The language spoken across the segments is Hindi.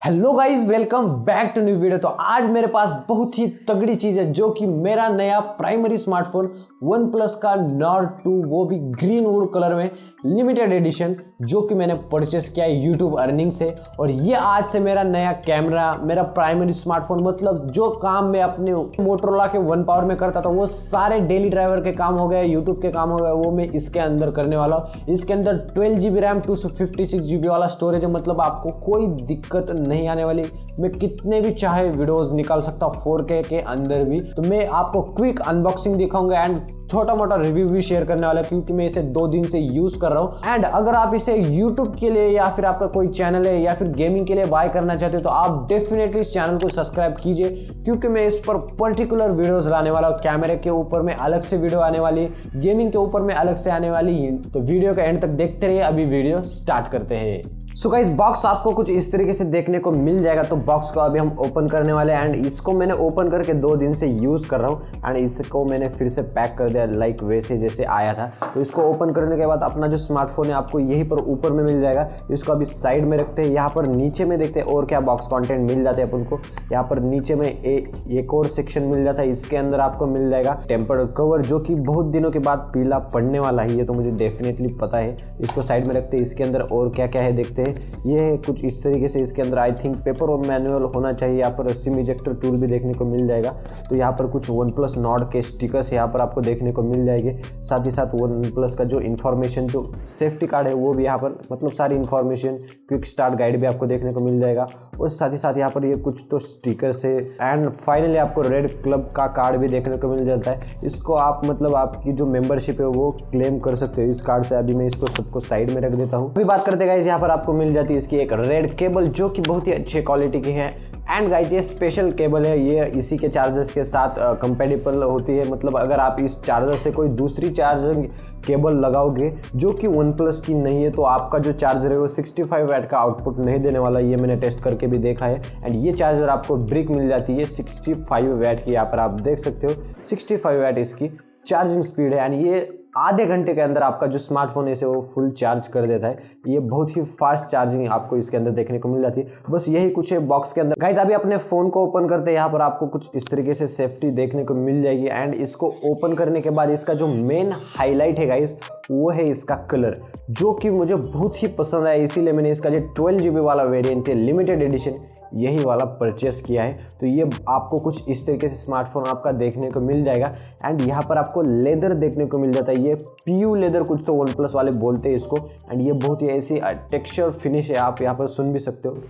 Hello guys, welcome back to new video. तो आज मेरे पास बहुत ही तगड़ी चीज है जो कि मेरा नया प्राइमरी स्मार्टफोन OnePlus का Nord 2, वो भी ग्रीन वुड कलर में लिमिटेड एडिशन, जो कि मैंने परचेस किया है यूट्यूब अर्निंग से। और ये आज से मेरा नया कैमरा, मेरा प्राइमरी स्मार्टफोन, मतलब जो काम मैं अपने मोटरोला के वन पावर में करता था वो सारे डेली ड्राइवर के काम हो गए, यूट्यूब के काम हो गए, वो मैं इसके अंदर करने वाला हूँ। इसके अंदर 12GB रैम 256GB वाला स्टोरेज है, मतलब आपको कोई दिक्कत नहीं आने वाली। मैं कितने भी चाहे वीडियोस निकाल सकता हूँ 4K के अंदर भी। तो मैं आपको क्विक अनबॉक्सिंग दिखाऊंगा एंड छोटा मोटा रिव्यू भी शेयर करने वाला, क्योंकि मैं इसे 2 दिन से यूज कर रहा हूँ। एंड अगर आप इसे यूट्यूब के लिए या फिर आपका कोई चैनल है या फिर गेमिंग के लिए बाय करना चाहते हो तो आप डेफिनेटली इस चैनल को सब्सक्राइब कीजिए, क्योंकि मैं इस पर पर्टिकुलर वीडियोस लाने वाला हूँ। कैमरे के ऊपर में अलग से वीडियो आने वाली है, गेमिंग के ऊपर में अलग से आने वाली है। तो वीडियो के एंड तक देखते रहिए। अभी वीडियो स्टार्ट करते हैं। सो गाइस, बॉक्स आपको कुछ इस तरीके से देखने को मिल जाएगा। तो बॉक्स को अभी हम ओपन करने वाले हैं एंड इसको मैंने ओपन करके 2 दिन से यूज कर रहा हूँ एंड इसको मैंने फिर से पैक कर दिया लाइक वैसे जैसे आया था। तो इसको ओपन करने के बाद अपना जो स्मार्टफोन है आपको यहीं पर ऊपर में मिल जाएगा। इसको अभी साइड में रखते हैं। यहाँ पर नीचे में देखते हैं और क्या बॉक्स कंटेंट मिल जाते हैं अपन को। यहाँ पर नीचे में एक और सेक्शन मिल जाता है। इसके अंदर आपको मिल जाएगा टेम्पर्ड कवर, जो कि बहुत दिनों के बाद पीला पड़ने वाला है, ये तो मुझे डेफिनेटली पता है। इसको साइड में रखते हैं। इसके अंदर और क्या क्या है देखते हैं। ये कुछ इस तरीके से इसके अंदर आई थिंक पेपर और मैनुअल होना चाहिए। यहाँ पर सिम इजेक्टर टूल भी देखने को मिल जाएगा। तो यहाँ पर कुछ OnePlus Nord के स्टिकर्स यहाँ पर आपको देखने को मिल जाएंगे। साथ ही साथ OnePlus का जो इन्फॉर्मेशन, जो सेफ्टी कार्ड है वो भी यहाँ पर, मतलब सारी इन्फॉर्मेशन, क्विक स्टार्ट गाइड भी आपको देखने को मिल जाएगा। और साथ ही साथ यहाँ पर ये कुछ तो स्टिकर्स है एंड फाइनली आपको रेड क्लब का कार्ड भी देखने को मिल जाता है। इसको आप मतलब आपकी जो मेंबरशिप है वो क्लेम कर सकते हो इस कार्ड से। अभी मैं इसको सबको साइड में रख देता हूँ। अभी बात करते गाइस, यहाँ पर आपको मिल जाती है इसकी एक रेड केबल, जो कि बहुत ही अच्छे क्वालिटी की है। एंड गाइस, ये स्पेशल केबल है, ये इसी के चार्जर्स के साथ कंपेटेबल होती है। मतलब अगर आप इस चार्जर से कोई दूसरी चार्जिंग केबल लगाओगे जो कि OnePlus की नहीं है, तो आपका जो चार्जर है वो 65 वाट का आउटपुट नहीं देने वाला। ये मैंने टेस्ट करके भी देखा है। एंड ये चार्जर आपको ब्रिक मिल जाती है 65 वाट की। यहाँ पर आप देख सकते हो 65 वाट इसकी चार्जिंग स्पीड है। एंड ये आधे घंटे के अंदर आपका जो स्मार्टफोन है इसे वो फुल चार्ज कर देता है। ये बहुत ही फास्ट चार्जिंग आपको इसके अंदर देखने को मिल जाती है। बस यही कुछ है बॉक्स के अंदर। गाइस, अभी अपने फोन को ओपन करते हैं। यहाँ पर आपको कुछ इस तरीके से सेफ्टी देखने को मिल जाएगी। एंड इसको ओपन करने के बाद इसका जो मेन हाईलाइट है गाइस, वो है इसका कलर, जो कि मुझे बहुत ही पसंद आया। इसीलिए मैंने इसका जो 12GB वाला वेरिएंट है लिमिटेड एडिशन, यही वाला परचेस किया है। तो ये आपको कुछ इस तरीके से स्मार्टफोन आपका देखने को मिल जाएगा। एंड यहाँ पर आपको लेदर देखने को मिल जाता है। ये PU लेदर कुछ तो OnePlus वाले बोलते हैं इसको। एंड ये बहुत ही ऐसी टेक्सचर फिनिश है, आप यहाँ पर सुन भी सकते हो।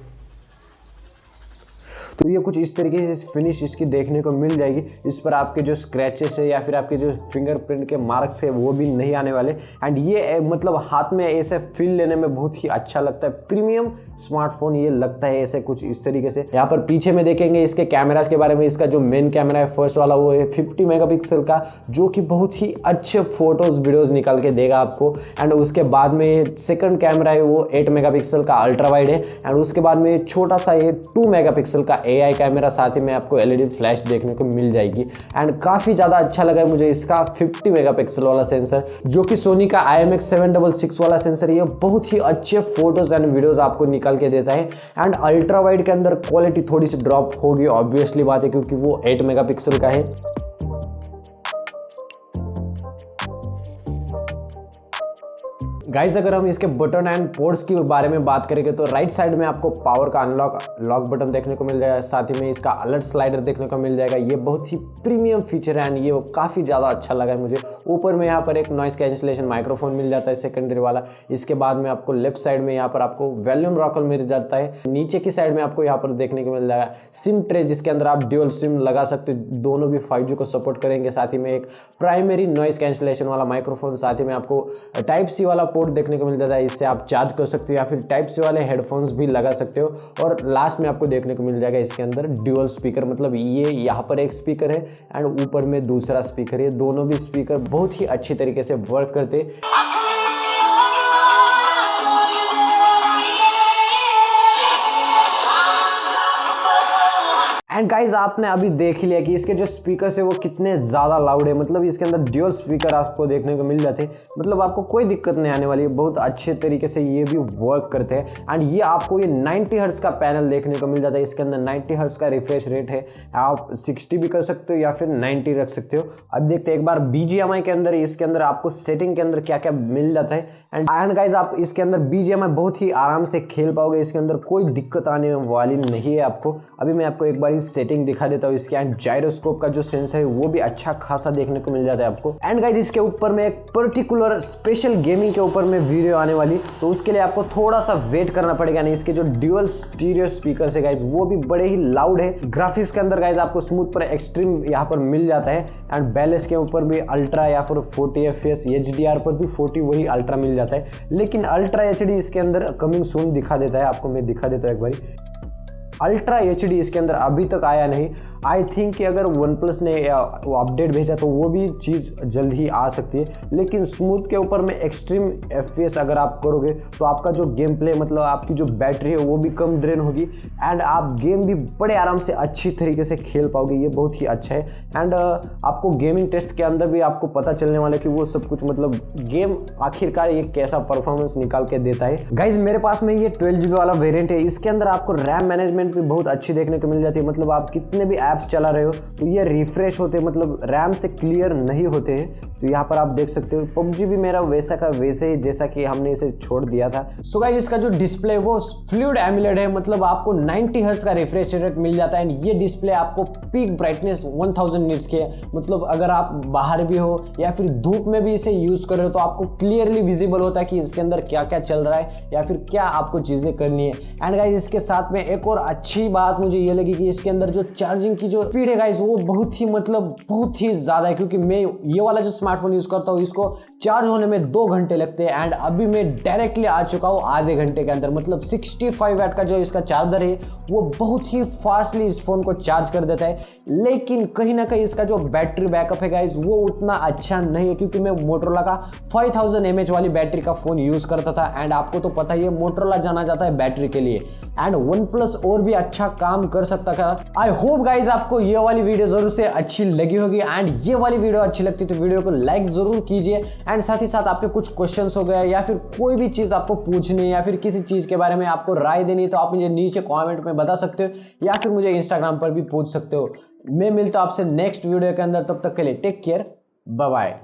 तो ये कुछ इस तरीके से फिनिश इसकी देखने को मिल जाएगी। इस पर आपके जो स्क्रैचेस है या फिर आपके जो फिंगरप्रिंट के मार्क्स है वो भी नहीं आने वाले। एंड ये मतलब हाथ में ऐसे फील लेने में बहुत ही अच्छा लगता है। प्रीमियम स्मार्टफोन ये लगता है ऐसे कुछ इस तरीके से। यहाँ पर पीछे में देखेंगे इसके कैमराज के बारे में। इसका जो मेन कैमरा है फर्स्ट वाला वो है 50 मेगापिक्सल का, जो कि बहुत ही अच्छे फोटोज वीडियोज निकाल के देगा आपको। एंड उसके बाद में सेकंड कैमरा है वो 8 मेगापिक्सल का अल्ट्रा वाइड है। एंड उसके बाद में छोटा सा ये 2 मेगापिक्सल का AI कैमरा, साथ ही में आपको LED फ्लैश देखने को मिल जाएगी। एंड काफी ज्यादा अच्छा लगा मुझे इसका 50 मेगापिक्सल वाला सेंसर, जो कि सोनी का IMX766 वाला सेंसर। ये बहुत ही अच्छे फोटोज एंड वीडियोस आपको निकाल के देता है। एंड अल्ट्रा वाइड के अंदर क्वालिटी थोड़ी सी ड्रॉप होगी, ऑब्वियसली बात है, क्योंकि वो 8 मेगापिक्सल का है। गाइस, अगर हम इसके बटन एंड पोर्ट्स की बारे में बात करेंगे तो राइट साइड में आपको पावर का लॉक बटन देखने को मिल जाएगा। साथ ही में इसका अलर्ट स्लाइडर देखने को मिल जाएगा। ये बहुत ही प्रीमियम फीचर है एंड ये काफ़ी ज़्यादा अच्छा लगा है मुझे। ऊपर में यहाँ पर एक नॉइस कैंसिलेशन माइक्रोफोन मिल जाता है सेकेंडरी वाला। इसके बाद में आपको लेफ्ट साइड में यहाँ पर आपको वॉल्यूम रॉकर मिल जाता है। नीचे की साइड में आपको यहाँ पर देखने को मिल जाएगा सिम ट्रे, जिसके अंदर आप ड्यूअल सिम लगा सकते हो। दोनों भी 5G को सपोर्ट करेंगे। साथ ही में एक प्राइमरी नॉइस कैंसिलेशन वाला माइक्रोफोन, साथ ही में आपको Type-C वाला पोर्ट देखने को मिल जाता है। इससे आप चार्ज कर सकते हो या फिर Type-C वाले हेडफोन्स भी लगा सकते हो। और लास्ट में आपको देखने को मिल जाएगा इसके अंदर ड्यूअल स्पीकर, मतलब ये यहाँ पर एक स्पीकर है एंड ऊपर में दूसरा स्पीकर है। दोनों भी स्पीकर बहुत ही अच्छी तरीके से वर्क करते हैं। एंड गाइज आपने अभी देख ही लिया कि इसके जो स्पीकर्स है वो कितने ज़्यादा लाउड है, मतलब इसके अंदर ड्यूअल स्पीकर आपको देखने को मिल जाते हैं, मतलब आपको कोई दिक्कत नहीं आने वाली है, बहुत अच्छे तरीके से ये भी वर्क करते हैं। एंड ये आपको ये 90 हर्ट्ज का पैनल देखने को मिल जाता है, इसके अंदर 90 हर्ट्ज का रिफ्रेश रेट है, आप 60 भी कर सकते हो या फिर 90 रख सकते हो। अब देखते हैं एक बार BGMI के अंदर, इसके अंदर आपको सेटिंग के अंदर क्या क्या मिल जाता है। एंड गाइज आप इसके अंदर BGMI बहुत ही आराम से खेल पाओगे, इसके अंदर कोई दिक्कत आने वाली नहीं है आपको। अभी मैं आपको एक बार सेटिंग दिखा देता हूँ इसके। एंड जायरोस्कोप का जो सेंसर है वो भी अच्छा खासा देखने को मिल जाता है आपको। एंड गाइज इसके ऊपर में एक पर्टिकुलर स्पेशल गेमिंग के ऊपर में वीडियो आने वाली, तो उसके लिए आपको थोड़ा सा वेट करना पड़ेगा। नहीं, इसके जो ड्यूअल स्टीरियो स्पीकर है गाइज वो भी बड़े ही लाउड है। ग्राफिक्स के अंदर गाइज आपको स्मूथ पर एक्सट्रीम यहाँ पर मिल जाता है, एंड बैलेंस के ऊपर भी अल्ट्रा या फिर 40 FPS, HDR पर भी 40 वही अल्ट्रा मिल जाता है। लेकिन अल्ट्रा HD इसके अंदर कमिंग सून दिखा देता है आपको, मैं दिखा देता हूँ एक बारी। अल्ट्रा HD इसके अंदर अभी तक आया नहीं। आई थिंक कि अगर OnePlus ने वो अपडेट भेजा तो वो भी चीज़ जल्द ही आ सकती है। लेकिन स्मूथ के ऊपर में एक्सट्रीम FPS अगर आप करोगे तो आपका जो गेम प्ले, मतलब आपकी जो बैटरी है वो भी कम ड्रेन होगी, एंड आप गेम भी बड़े आराम से अच्छी तरीके से खेल पाओगे। ये बहुत ही अच्छा है। एंड आपको गेमिंग टेस्ट के अंदर भी आपको पता चलने वाला है कि वो सब कुछ, मतलब गेम आखिरकार ये कैसा परफॉर्मेंस निकाल के देता है। गाइज मेरे पास में ये 12 GB वाला वेरिएंट है, इसके अंदर आपको रैम मैनेजमेंट भी बहुत अच्छी देखने को मिल जाती है। मतलब आप कितने भी ऐप्स चला रहे हो तो ये रिफ्रेश होते हैं, मतलब रैम से क्लियर नहीं होते हैं। तो यहाँ पर आप देख सकते हो PUBG भी मेरा वैसा का वैसे ही जैसा कि हमने इसे छोड़ दिया था। सो गाइस इसका जो डिस्प्ले वो फ्लूइड एमुलेट है, मतलब आपको 90 हर्ट्ज का रिफ्रेश रेट मिल जाता है। एंड ये डिस्प्ले आपको पीक ब्राइटनेस 1000 निट्स के है, मतलब अगर आप बाहर भी हो या फिर धूप में भी इसे यूज कर रहे हो तो आपको क्लियरली विजिबल होता है कि इसके अंदर क्या क्या चल रहा है या फिर क्या आपको चीजें करनी है। एंड गाइस इसके साथ में एक और अच्छी बात मुझे ये लगी कि इसके अंदर जो चार्जिंग की जो स्पीड है गाइस वो बहुत ही, मतलब बहुत ही ज्यादा है, क्योंकि मैं ये वाला जो स्मार्टफोन यूज करता हूँ इसको चार्ज होने में 2 घंटे लगते हैं, एंड अभी मैं डायरेक्टली आ चुका हूँ आधे घंटे के अंदर। मतलब 65 वाट का जो इसका चार्जर है वो बहुत ही फास्टली इस फोन को चार्ज कर देता है। लेकिन कहीं ना कहीं इसका जो बैटरी बैकअप है गाइस वो उतना अच्छा नहीं है, क्योंकि मैं मोटरोला का 5000 mAh वाली बैटरी का फोन यूज करता था, एंड आपको तो पता ही है मोटरोला जाना जाता है बैटरी के लिए, एंड OnePlus और भी अच्छा काम कर सकता था। आई होप गाइज आपको ये वाली वीडियो जरूर से अच्छी लगी होगी, एंड ये वाली वीडियो अच्छी लगती तो वीडियो को लाइक जरूर कीजिए। एंड साथ ही साथ आपके कुछ क्वेश्चंस हो गए या फिर कोई भी चीज आपको पूछनी है या फिर किसी चीज के बारे में आपको राय देनी है तो आप मुझे नीचे कमेंट में बता सकते हो, या फिर मुझे इंस्टाग्राम पर भी पूछ सकते हो। मैं मिलता हूं आपसे नेक्स्ट वीडियो के अंदर, तब तक के लिए टेक केयर, बाय बाय।